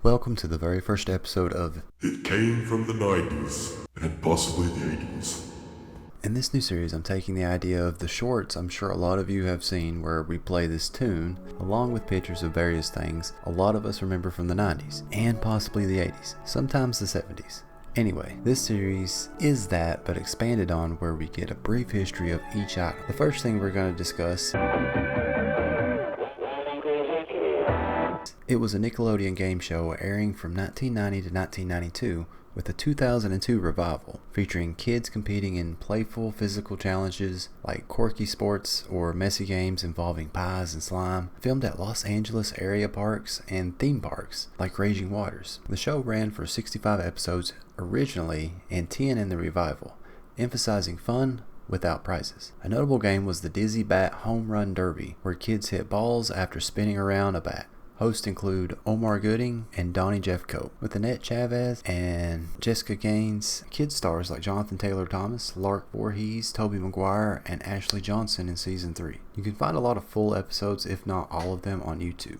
welcome to the very first episode of It came from the 90's, and possibly the 80's. In this new series, I'm taking the idea of the shorts I'm sure a lot of you have seen where we play this tune, along with pictures of various things a lot of us remember from the 90's, and possibly the 80's, sometimes the 70's. Anyway, this series is that, but expanded on, where we get a brief history of each item. The first thing we're going to discuss, it was a Nickelodeon game show airing from 1990 to 1992, with a 2002 revival, featuring kids competing in playful physical challenges like quirky sports or messy games involving pies and slime, filmed at Los Angeles area parks and theme parks like Raging Waters. The show ran for 65 episodes originally and 10 in the revival, emphasizing fun without prizes. A notable game was the Dizzy Bat Home Run Derby, where kids hit balls after spinning around a bat. Hosts include Omar Gooding and Donnie Jeffcoat, with Annette Chavez and Jessica Gaines, kid stars like Jonathan Taylor Thomas, Lark Voorhees, Tobey Maguire, and Ashley Johnson in Season 3. You can find a lot of full episodes, if not all of them, on YouTube.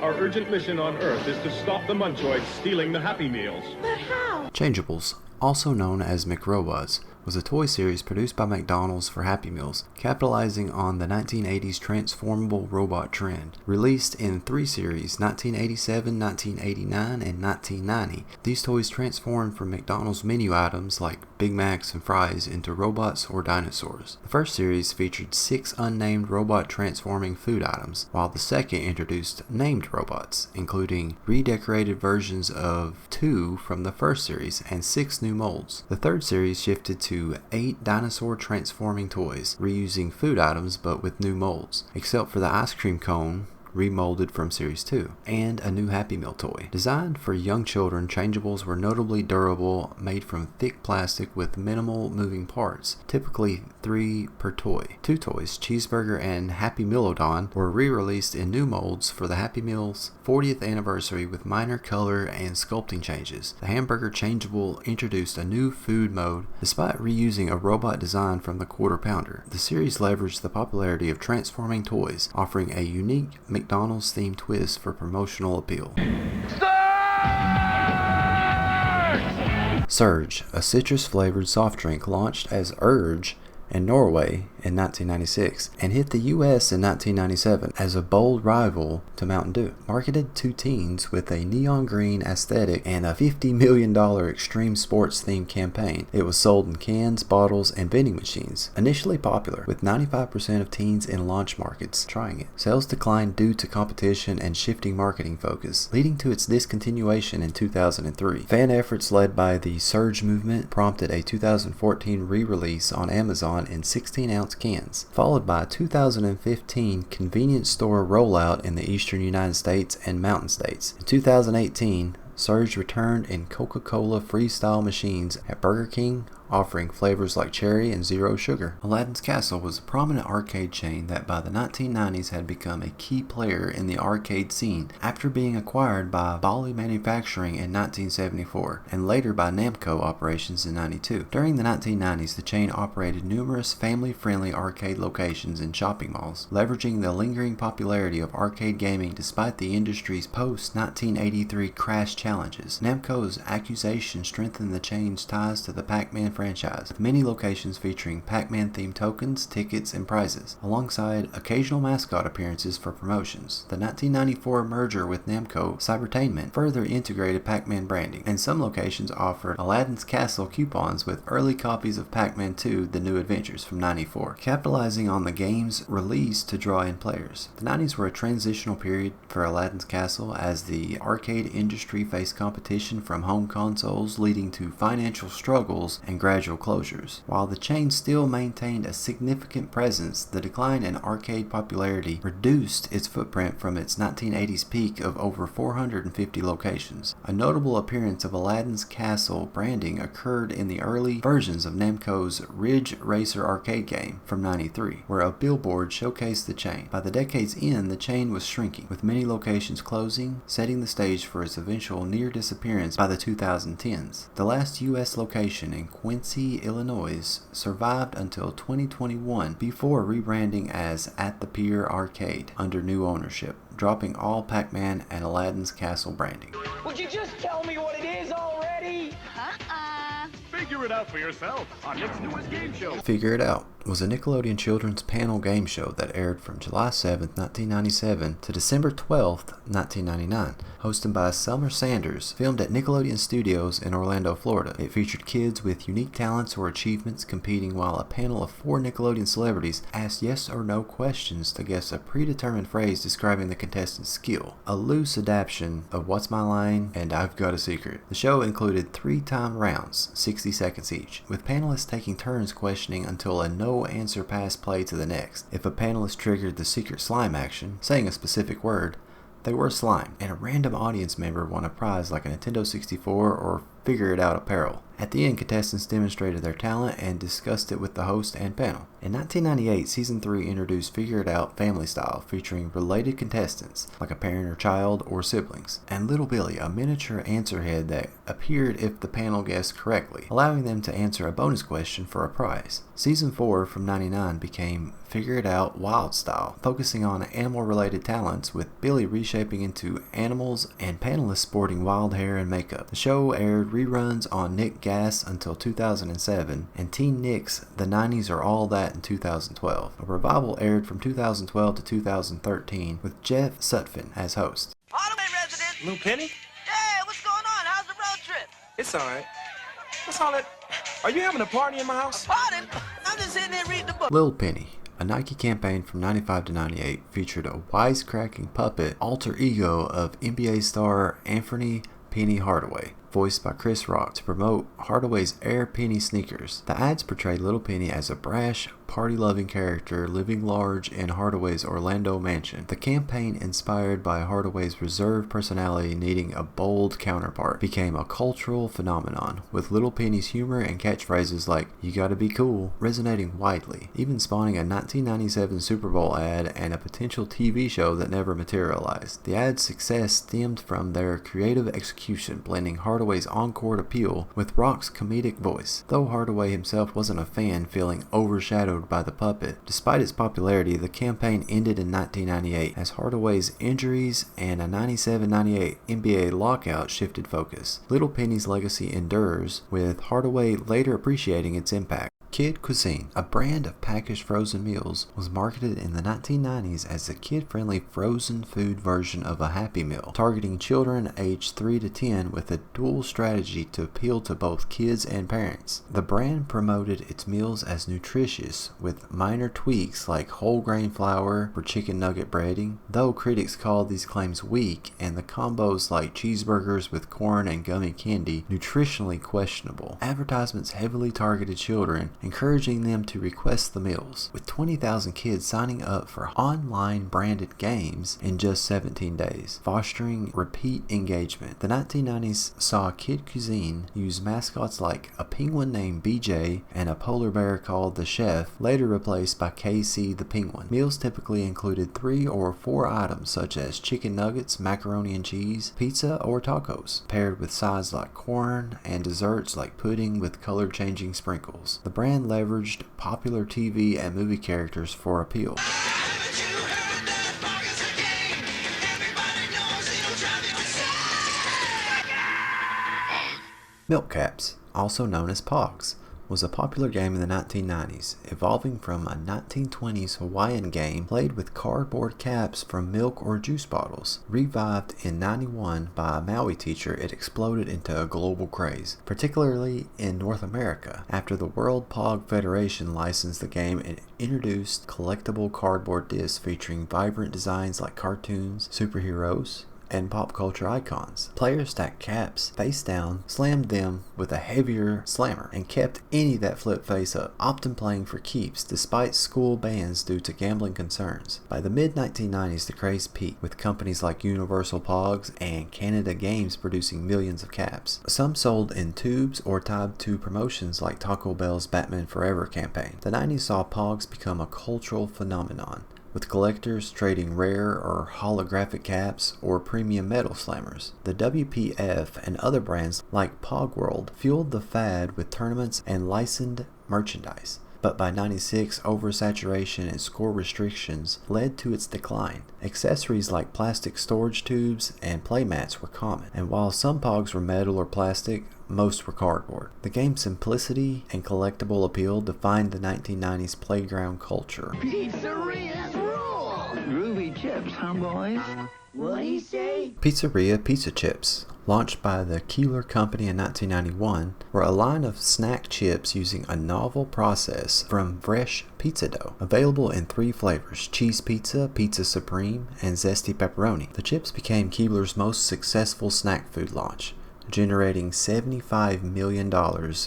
Our urgent mission on Earth is to stop the Munchoids stealing the Happy Meals. But how? Changeables, also known as McRobots, was a toy series produced by McDonald's for Happy Meals, capitalizing on the 1980s transformable robot trend. Released in 3 series, 1987, 1989, and 1990, these toys transformed from McDonald's menu items like Big Macs and fries into robots or dinosaurs. The first series featured 6 unnamed robot transforming food items, while the second introduced named robots, including redecorated versions of 2 from the first series and 6 new molds. The third series shifted to 8 dinosaur transforming toys, reusing food items but with new molds, except for the ice cream cone, remolded from Series 2, and a new Happy Meal toy. Designed for young children, Changeables were notably durable, made from thick plastic with minimal moving parts, typically 3 per toy. 2 toys, Cheeseburger and Happy Mealodon, were re-released in new molds for the Happy Meal's 40th anniversary with minor color and sculpting changes. The Hamburger Changeable introduced a new food mode, despite reusing a robot design from the Quarter Pounder. The series leveraged the popularity of transforming toys, offering a unique McDonald's themed twist for promotional appeal. Surge, a citrus flavored soft drink, launched as Urge in Norway in 1996 and hit the US in 1997 as a bold rival to Mountain Dew. Marketed to teens with a neon green aesthetic and a $50 million extreme sports themed campaign, it was sold in cans, bottles, and vending machines. Initially popular, with 95% of teens in launch markets trying it. Sales declined due to competition and shifting marketing focus, leading to its discontinuation in 2003. Fan efforts led by the Surge movement prompted a 2014 re-release on Amazon in 16-ounce cans, followed by a 2015 convenience store rollout in the eastern United States and mountain states. In 2018, Surge returned in Coca-Cola Freestyle machines at Burger King, offering flavors like cherry and zero sugar. Aladdin's Castle was a prominent arcade chain that by the 1990s had become a key player in the arcade scene after being acquired by Bally Manufacturing in 1974 and later by Namco operations in 92. During the 1990s, the chain operated numerous family-friendly arcade locations in shopping malls, leveraging the lingering popularity of arcade gaming despite the industry's post-1983 crash challenges. Namco's accusation strengthened the chain's ties to the Pac-Man franchise, with many locations featuring Pac-Man themed tokens, tickets, and prizes, alongside occasional mascot appearances for promotions. The 1994 merger with Namco Cybertainment further integrated Pac-Man branding, and some locations offered Aladdin's Castle coupons with early copies of Pac-Man 2: The New Adventures from '94, capitalizing on the game's release to draw in players. The 90s were a transitional period for Aladdin's Castle as the arcade industry faced competition from home consoles, leading to financial struggles and gradual closures. While the chain still maintained a significant presence, the decline in arcade popularity reduced its footprint from its 1980s peak of over 450 locations. A notable appearance of Aladdin's Castle branding occurred in the early versions of Namco's Ridge Racer arcade game from '93, where a billboard showcased the chain. By the decade's end, the chain was shrinking, with many locations closing, setting the stage for its eventual near disappearance by the 2010s. The last U.S. location in Quincy, Quincy, Illinois, survived until 2021 before rebranding as At the Pier Arcade under new ownership, dropping all Pac-Man and Aladdin's Castle branding. Would you just tell me what it is already? Figure it out for yourself on Nick's newest game show. Figure It Out was a Nickelodeon children's panel game show that aired from July 7, 1997 to December 12, 1999, hosted by Summer Sanders, filmed at Nickelodeon Studios in Orlando, Florida. It featured kids with unique talents or achievements competing while a panel of 4 Nickelodeon celebrities asked yes or no questions to guess a predetermined phrase describing the contestant's skill, a loose adaptation of What's My Line and I've Got a Secret. The show included 3-time rounds, 60 seconds each, with panelists taking turns questioning until a no-answer pass played to the next. If a panelist triggered the secret slime action, saying a specific word, they were slimed, and a random audience member won a prize like a Nintendo 64 or Figure It Out apparel. At the end, contestants demonstrated their talent and discussed it with the host and panel. In 1998, Season 3 introduced Figure It Out Family Style, featuring related contestants, like a parent or child or siblings, and Little Billy, a miniature answer head that appeared if the panel guessed correctly, allowing them to answer a bonus question for a prize. Season 4 from 99 became Figure It Out Wild Style, focusing on animal-related talents, with Billy reshaping into animals and panelists sporting wild hair and makeup. The show aired reruns on Nick Gas until 2007, and Teen Nick's The 90's Are All That in 2012. A revival aired from 2012 to 2013 with Jeff Sutphin as host. Automate resident. Lil Penny? Yeah, what's going on? How's the road trip? It's alright. What's all that? Are you having a party in my house? Pardon? I'm just sitting there reading the book. Lil Penny, a Nike campaign from 95 to 98, featured a wisecracking puppet alter ego of NBA star Anthony Penny Hardaway, voiced by Chris Rock, to promote Hardaway's Air Penny sneakers. The ads portrayed Little Penny as a brash, party-loving character living large in Hardaway's Orlando mansion. The campaign, inspired by Hardaway's reserved personality needing a bold counterpart, became a cultural phenomenon, with Little Penny's humor and catchphrases like "You gotta be cool" resonating widely, even spawning a 1997 Super Bowl ad and a potential TV show that never materialized. The ad's success stemmed from their creative execution, blending Hardaway's on-court appeal with Rock's comedic voice, though Hardaway himself wasn't a fan, feeling overshadowed by the puppet. Despite its popularity, the campaign ended in 1998 as Hardaway's injuries and a 97-98 NBA lockout shifted focus. Little Penny's legacy endures, with Hardaway later appreciating its impact. Kid Cuisine, a brand of packaged frozen meals, was marketed in the 1990s as a kid-friendly frozen food version of a Happy Meal, targeting children aged 3 to 10 with a dual strategy to appeal to both kids and parents. The brand promoted its meals as nutritious, with minor tweaks like whole grain flour for chicken nugget breading, though critics called these claims weak and the combos like cheeseburgers with corn and gummy candy nutritionally questionable. Advertisements heavily targeted children, encouraging them to request the meals, with 20,000 kids signing up for online branded games in just 17 days, fostering repeat engagement. The 1990s saw Kid Cuisine use mascots like a penguin named BJ and a polar bear called the Chef, later replaced by KC the Penguin. Meals typically included 3 or 4 items such as chicken nuggets, macaroni and cheese, pizza, or tacos, paired with sides like corn, and desserts like pudding with color-changing sprinkles. The brand leveraged popular TV and movie characters for appeal. Milk Caps, also known as Pogs, was a popular game in the 1990s, evolving from a 1920s Hawaiian game played with cardboard caps from milk or juice bottles. Revived in 91 by a Maui teacher, it exploded into a global craze, particularly in North America, after the World Pog Federation licensed the game and introduced collectible cardboard discs featuring vibrant designs like cartoons, superheroes, and pop culture icons. Players stacked caps face down, slammed them with a heavier slammer, and kept any that flipped face up, often playing for keeps despite school bans due to gambling concerns. By the mid-1990s, the craze peaked, with companies like Universal Pogs and Canada Games producing millions of caps. Some sold in tubes or tied to promotions like Taco Bell's Batman Forever campaign. The 90s saw Pogs become a cultural phenomenon, with collectors trading rare or holographic caps or premium metal slammers. The WPF and other brands like Pog fueled the fad with tournaments and licensed merchandise. But by 96, oversaturation and score restrictions led to its decline. Accessories like plastic storage tubes and playmats were common, and while some Pogs were metal or plastic, most were cardboard. The game's simplicity and collectible appeal defined the 1990s playground culture. Pizzerias rule! Groovy chips, huh, boys? What'd he say? Pizzeria Pizza Chips, launched by the Keebler Company in 1991, were a line of snack chips using a novel process from fresh pizza dough. Available in 3 flavors, cheese pizza, pizza supreme, and zesty pepperoni. The chips became Keebler's most successful snack food launch, generating $75 million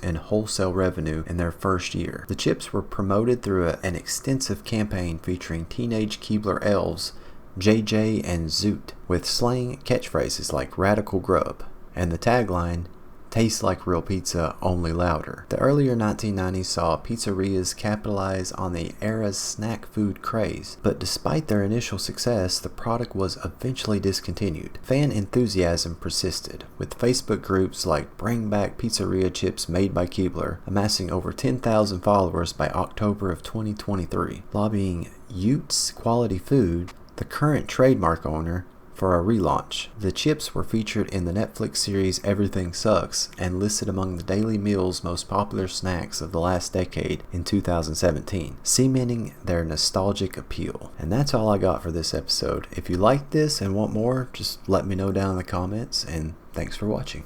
in wholesale revenue in their first year. The chips were promoted through an extensive campaign featuring teenage Keebler elves JJ and Zoot, with slang catchphrases like Radical Grub, and the tagline, "Tastes like real pizza, only louder." The earlier 1990s saw pizzerias capitalize on the era's snack food craze, but despite their initial success, the product was eventually discontinued. Fan enthusiasm persisted, with Facebook groups like Bring Back Pizzeria Chips Made by Keebler amassing over 10,000 followers by October of 2023, lobbying Utes Quality Food, the current trademark owner, for a relaunch. The chips were featured in the Netflix series Everything Sucks and listed among the Daily Meal's most popular snacks of the last decade in 2017, cementing their nostalgic appeal. And that's all I got for this episode. If you like this and want more, just let me know down in the comments, and thanks for watching.